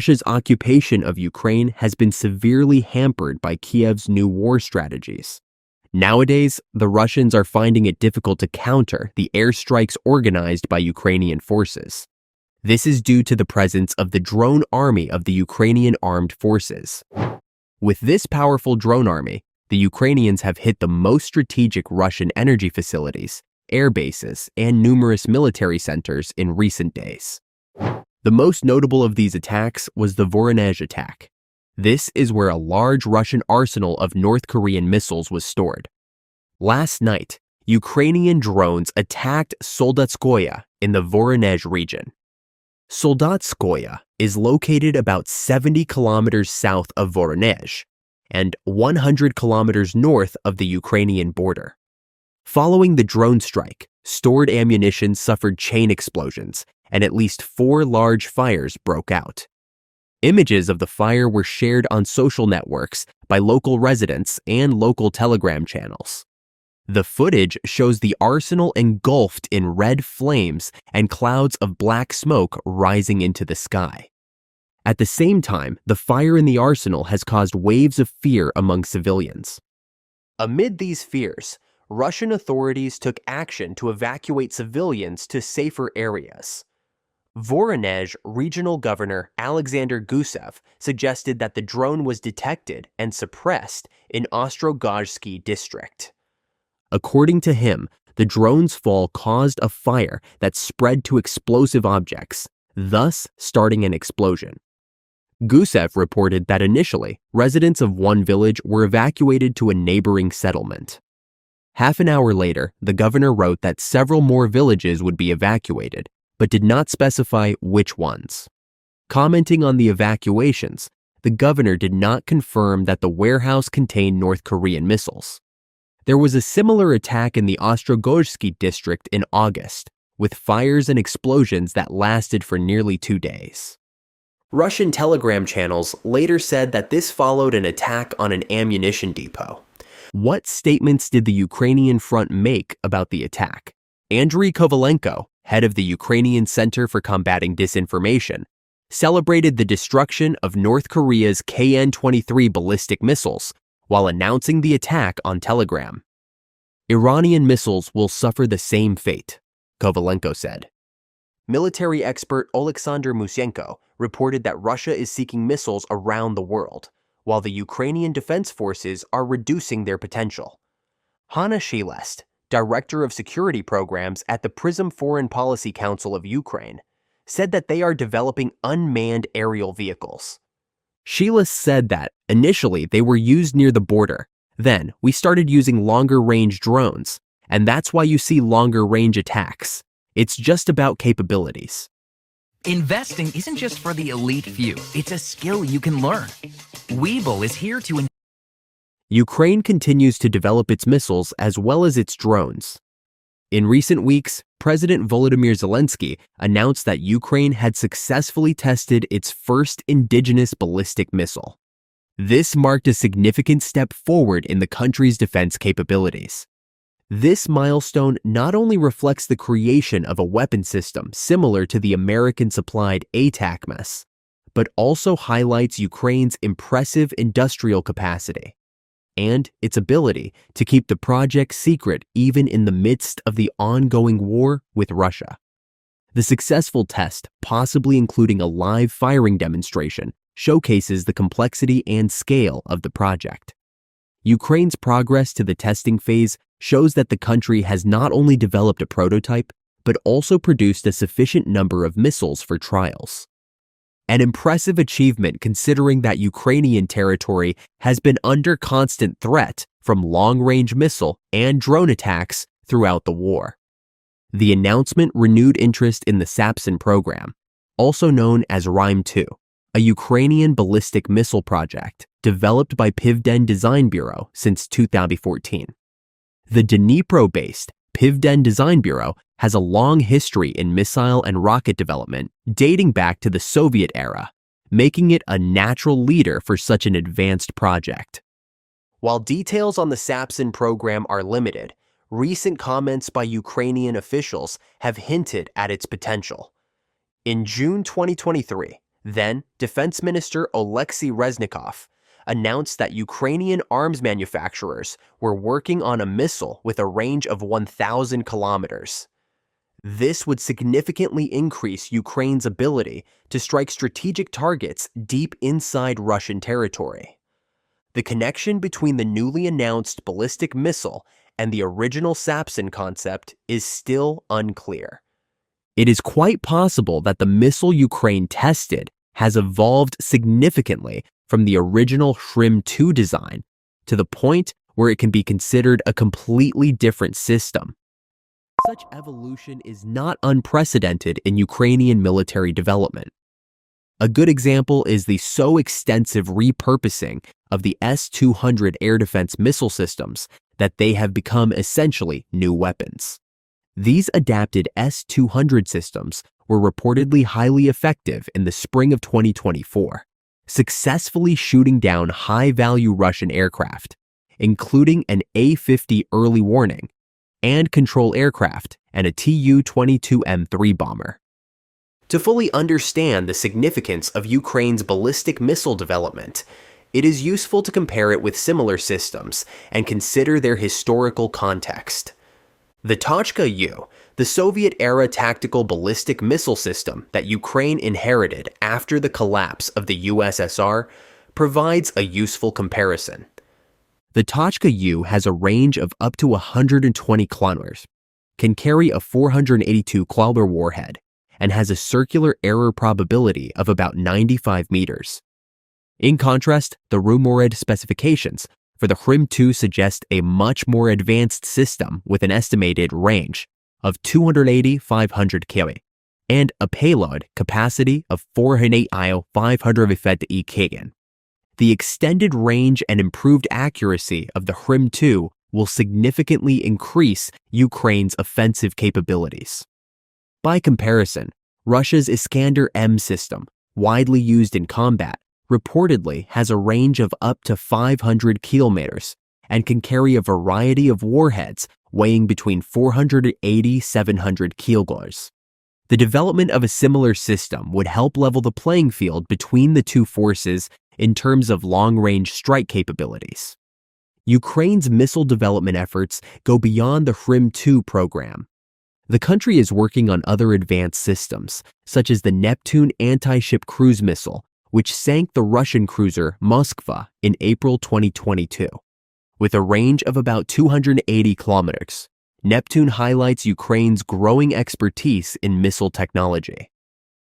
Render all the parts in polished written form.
Russia's occupation of Ukraine has been severely hampered by Kiev's new war strategies. Nowadays, the Russians are finding it difficult to counter the airstrikes organized by Ukrainian forces. This is due to the presence of the drone army of the Ukrainian armed forces. With this powerful drone army, the Ukrainians have hit the most strategic Russian energy facilities, air bases, and numerous military centers in recent days. The most notable of these attacks was the Voronezh attack. This is where a large Russian arsenal of North Korean missiles was stored. Last night, Ukrainian drones attacked Soldatskoye in the Voronezh region. Soldatskoye is located about 70 kilometers south of Voronezh and 100 kilometers north of the Ukrainian border. Following the drone strike, stored ammunition suffered chain explosions, and at least 4 large fires broke out. Images of the fire were shared on social networks by local residents and local Telegram channels. The footage shows the arsenal engulfed in red flames and clouds of black smoke rising into the sky. At the same time, the fire in the arsenal has caused waves of fear among civilians. Amid these fears, Russian authorities took action to evacuate civilians to safer areas. Voronezh Regional Governor Alexander Gusev suggested that the drone was detected and suppressed in Ostrogozhsky district. According to him, the drone's fall caused a fire that spread to explosive objects, thus starting an explosion. Gusev reported that initially, residents of one village were evacuated to a neighboring settlement. Half an hour later, the governor wrote that several more villages would be evacuated, but did not specify which ones. Commenting on the evacuations, the governor did not confirm that the warehouse contained North Korean missiles. There was a similar attack in the Ostrogozhsky district in August, with fires and explosions that lasted for nearly 2 days. Russian Telegram channels later said that this followed an attack on an ammunition depot. What statements did the Ukrainian front make about the attack? Andriy Kovalenko, head of the Ukrainian Center for Combating Disinformation, celebrated the destruction of North Korea's KN-23 ballistic missiles while announcing the attack on Telegram. Iranian missiles will suffer the same fate, Kovalenko said. Military expert Oleksandr Musyenko reported that Russia is seeking missiles around the world, while the Ukrainian Defense Forces are reducing their potential. Hanna Shelest, Director of Security Programs at the PRISM Foreign Policy Council of Ukraine, said that they are developing unmanned aerial vehicles. Shelest said that, initially, they were used near the border. Then, we started using longer-range drones, and that's why you see longer-range attacks. It's just about capabilities. Investing isn't just for the elite few. It's a skill you can learn. Webull is here to... Ukraine continues to develop its missiles as well as its drones. In recent weeks, President Volodymyr Zelensky announced that Ukraine had successfully tested its first indigenous ballistic missile. This marked a significant step forward in the country's defense capabilities. This milestone not only reflects the creation of a weapon system similar to the American-supplied ATACMS, but also highlights Ukraine's impressive industrial capacity and its ability to keep the project secret even in the midst of the ongoing war with Russia. The successful test, possibly including a live firing demonstration, showcases the complexity and scale of the project. Ukraine's progress to the testing phase shows that the country has not only developed a prototype, but also produced a sufficient number of missiles for trials. An impressive achievement considering that Ukrainian territory has been under constant threat from long-range missile and drone attacks throughout the war. The announcement renewed interest in the SAPSIN program, also known as RIME-2, a Ukrainian ballistic missile project developed by Pivden Design Bureau since 2014. The Dnipro-based Pivden Design Bureau has a long history in missile and rocket development dating back to the Soviet era, making it a natural leader for such an advanced project. While details on the SAPSIN program are limited, recent comments by Ukrainian officials have hinted at its potential. In June 2023, Then, Defense Minister Oleksiy Reznikov announced that Ukrainian arms manufacturers were working on a missile with a range of 1,000 kilometers. This would significantly increase Ukraine's ability to strike strategic targets deep inside Russian territory. The connection between the newly announced ballistic missile and the original Sapson concept is still unclear. It is quite possible that the missile Ukraine tested has evolved significantly from the original Shrim-2 design to the point where it can be considered a completely different system. Such evolution is not unprecedented in Ukrainian military development. A good example is the so extensive repurposing of the S-200 air defense missile systems that they have become essentially new weapons. These adapted S-200 systems were reportedly highly effective in the spring of 2024, successfully shooting down high-value Russian aircraft, including an A-50 early warning, and control aircraft and a Tu-22M3 bomber. To fully understand the significance of Ukraine's ballistic missile development, it is useful to compare it with similar systems and consider their historical context. The Tochka-U, the Soviet-era tactical ballistic missile system that Ukraine inherited after the collapse of the USSR, provides a useful comparison. The Tochka-U has a range of up to 120 kilometers, can carry a 482 kilometer warhead, and has a circular error probability of about 95 meters. In contrast, the Rumored specifications for the Shrim-2 suggest a much more advanced system with an estimated range of 280-500 km and a payload capacity of 450 kg. The extended range and improved accuracy of the Shrim-2 will significantly increase Ukraine's offensive capabilities. By comparison, Russia's Iskander-M system, widely used in combat, reportedly has a range of up to 500 kilometers and can carry a variety of warheads weighing between 480-700 kilograms. The development of a similar system would help level the playing field between the two forces in terms of long-range strike capabilities. Ukraine's missile development efforts go beyond the Shrim-2 program. The country is working on other advanced systems, such as the Neptune anti-ship cruise missile, which sank the Russian cruiser Moskva in April 2022. With a range of about 280 kilometers, Neptune highlights Ukraine's growing expertise in missile technology.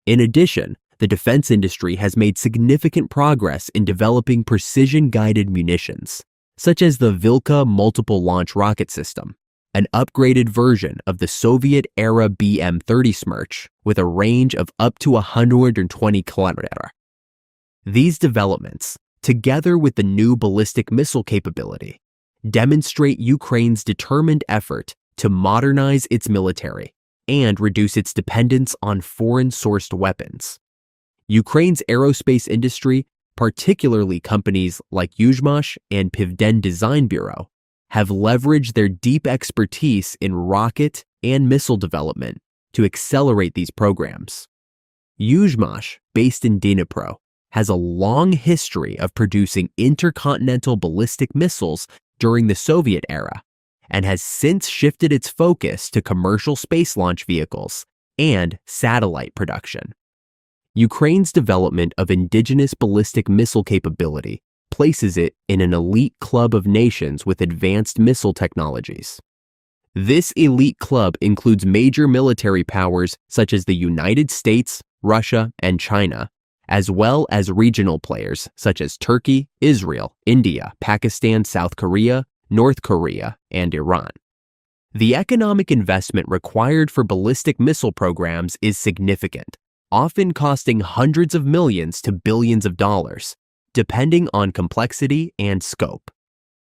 In addition, the defense industry has made significant progress in developing precision-guided munitions, such as the Vilka multiple launch rocket system, an upgraded version of the Soviet-era BM-30 Smerch with a range of up to 120 kilometers. These developments, together with the new ballistic missile capability, demonstrate Ukraine's determined effort to modernize its military and reduce its dependence on foreign-sourced weapons. Ukraine's aerospace industry, particularly companies like Yuzhmash and Pivden Design Bureau, have leveraged their deep expertise in rocket and missile development to accelerate these programs. Yuzhmash, based in Dnipro, has a long history of producing intercontinental ballistic missiles during the Soviet era and has since shifted its focus to commercial space launch vehicles and satellite production. Ukraine's development of indigenous ballistic missile capability places it in an elite club of nations with advanced missile technologies. This elite club includes major military powers such as the United States, Russia, and China, as well as regional players such as Turkey, Israel, India, Pakistan, South Korea, North Korea, and Iran. The economic investment required for ballistic missile programs is significant, often costing hundreds of millions to billions of dollars, depending on complexity and scope.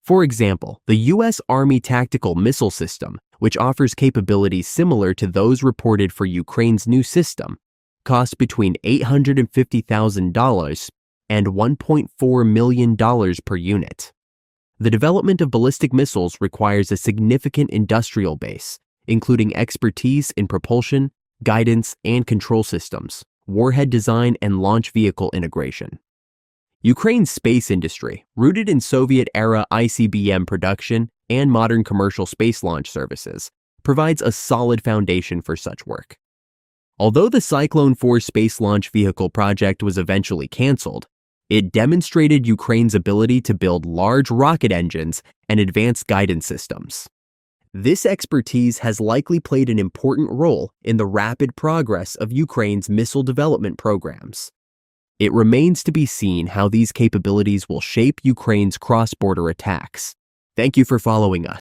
For example, the U.S. Army Tactical Missile System, which offers capabilities similar to those reported for Ukraine's new system, cost between $850,000 and $1.4 million per unit. The development of ballistic missiles requires a significant industrial base, including expertise in propulsion, guidance, and control systems, warhead design, and launch vehicle integration. Ukraine's space industry, rooted in Soviet-era ICBM production and modern commercial space launch services, provides a solid foundation for such work. Although the Cyclone 4 space launch vehicle project was eventually canceled, it demonstrated Ukraine's ability to build large rocket engines and advanced guidance systems. This expertise has likely played an important role in the rapid progress of Ukraine's missile development programs. It remains to be seen how these capabilities will shape Ukraine's cross-border attacks. Thank you for following us.